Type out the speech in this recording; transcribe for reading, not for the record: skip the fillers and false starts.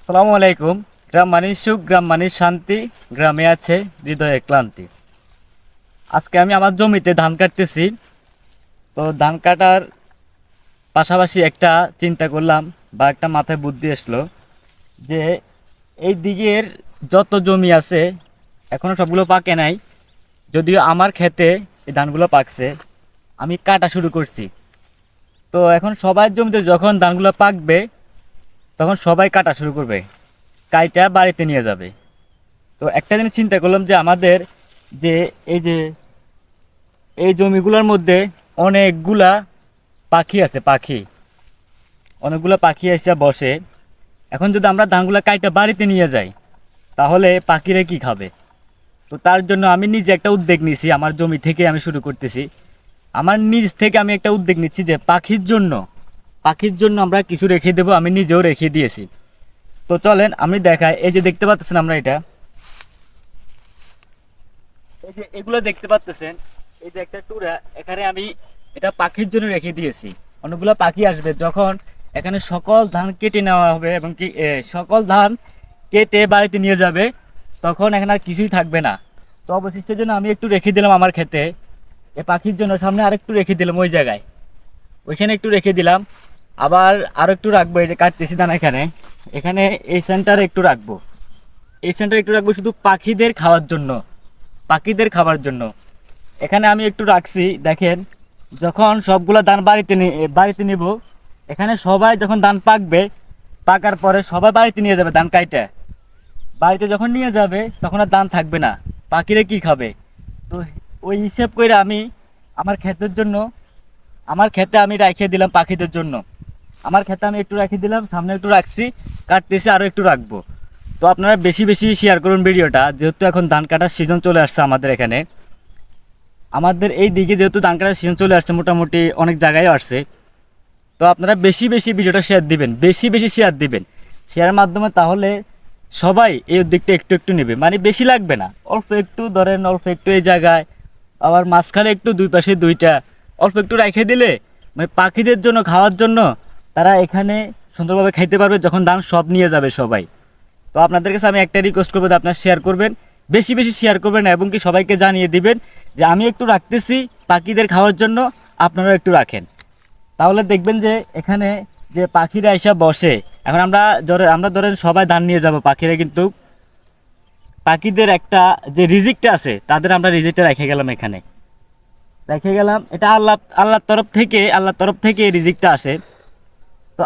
সালামু আলাইকুম। গ্রাম মানেই সুখ, গ্রাম মানেই শান্তি, গ্রামে আছে হৃদয়ে ক্লান্তি। আজকে আমি আমার জমিতে ধান কাটতেছি। তো ধান কাটার পাশাপাশি একটা চিন্তা করলাম বা একটা মাথায় বুদ্ধি আসলো যে এই দিকের যত জমি আছে এখনও সবগুলো পাকে নাই, যদিও আমার ক্ষেতে এই ধানগুলো পাকছে। আমি কাটা শুরু করছি। তো এখন সবার জমিতে যখন ধানগুলো পাকবে তখন সবাই কাটা শুরু করবে, কাইটা বাড়িতে নিয়ে যাবে। তো একটা জিনিস চিন্তা করলাম যে আমাদের যে এই যে এই জমিগুলোর মধ্যে অনেকগুলা পাখি আছে, অনেকগুলা পাখি এসে বসে। এখন যদি আমরা ধানগুলা কাইটা বাড়িতে নিয়ে যাই তাহলে পাখিরা কি খাবে? তো তার জন্য আমি নিজে একটা উদ্যোগ নিয়েছি, আমার জমি থেকে আমি শুরু করতেছি। আমার নিজ থেকে আমি একটা উদ্যোগ নিচ্ছি যে পাখির জন্য আমরা কিছু রেখে দেবো। আমি নিজেও রেখে দিয়েছি। তো চলেন আমি দেখাই। এই যে দেখতে পাচ্ছেন আমরা এই যে এগুলো দেখতে পাচ্ছেন, এই যে একটা টুরা, এখানে আমি এটা পাখির জন্য রেখে দিয়েছি। অনেকগুলো পাখি আসবে যখন এখানে সকল ধান কেটে নেওয়া হবে এবং কি সকল ধান কেটে বাড়িতে নিয়ে যাবে, তখন এখানে আর কিছুই থাকবে না। তো অবশিষ্টের জন্য আমি একটু রেখে দিলাম আমার ক্ষেতে। এই পাখির জন্য সামনে আরেকটু রেখে দিলাম ওই জায়গায়, ওইখানে একটু রেখে দিলাম। আবার আরও একটু রাখবো, এই যে কাটতেছি ধান এখানে, এখানে এই সেন্টারে একটু রাখবো। এই সেন্টারে একটু রাখবো শুধু পাখিদের খাওয়ার জন্য, পাখিদের খাবার জন্য। এখানে আমি একটু রাখছি, দেখেন যখন সবগুলো ধান বাড়িতে নিব, এখানে সবাই যখন ধান পাকবে, পাকার পরে সবাই বাড়িতে নিয়ে যাবে ধান কাইটা। বাড়িতে যখন নিয়ে যাবে তখন আর ধান থাকবে না, পাখিরা কি খাবে? তো ওই হিসেব করে আমি আমার ক্ষেতের জন্য, আমার ক্ষেতে আমি রাখিয়ে দিলাম পাখিদের জন্য। আমার ক্ষেতে আমি একটু রেখে দিলাম, সামনে একটু রাখছি, কাটতেছি আরও একটু রাখবো। তো আপনারা বেশি বেশি শেয়ার করুন ভিডিওটা, যেহেতু এখন ধান কাটার সিজন চলে আসছে আমাদের এখানে। আমাদের এই দিকে যেহেতু ধান কাটার সিজন চলে আসছে, মোটামুটি অনেক জায়গায় আসছে। তো আপনারা বেশি বেশি ভিডিওটা শেয়ার দিবেন, বেশি বেশি শেয়ার দিবেন। শেয়ারের মাধ্যমে তাহলে সবাই এই উদ্যোগটা একটু একটু নেবে, মানে বেশি লাগবে না, অল্প একটু ধরেন, অল্প একটু এই জায়গায়, আবার মাঝখানে একটু, দুই পাশে দুইটা, অল্প একটু রেখে দিলে মানে পাখিদের জন্য খাওয়ার জন্য তারা এখানে সুন্দরভাবে খাইতে পারবে যখন ধান সব নিয়ে যাবে সবাই। তো আপনাদের কাছে আমি একটা রিকোয়েস্ট করবো যে আপনারা শেয়ার করবেন, বেশি বেশি শেয়ার করবেন এবং কি সবাইকে জানিয়ে দিবেন যে আমি একটু রাখতেছি পাখিদের খাওয়ার জন্য, আপনারা একটু রাখেন। তাহলে দেখবেন যে এখানে যে পাখিরা এসে বসে, এখন আমরা ধরেন সবাই ধান নিয়ে যাব, পাখিরা কিন্তু পাখিদের একটা যে রিজিকটা আছে তাদের আমরা রিজিকটা রেখে গেলাম, এখানে রেখে গেলাম। এটা আল্লাহর তরফ থেকে এই রিজিকটা আসে। তো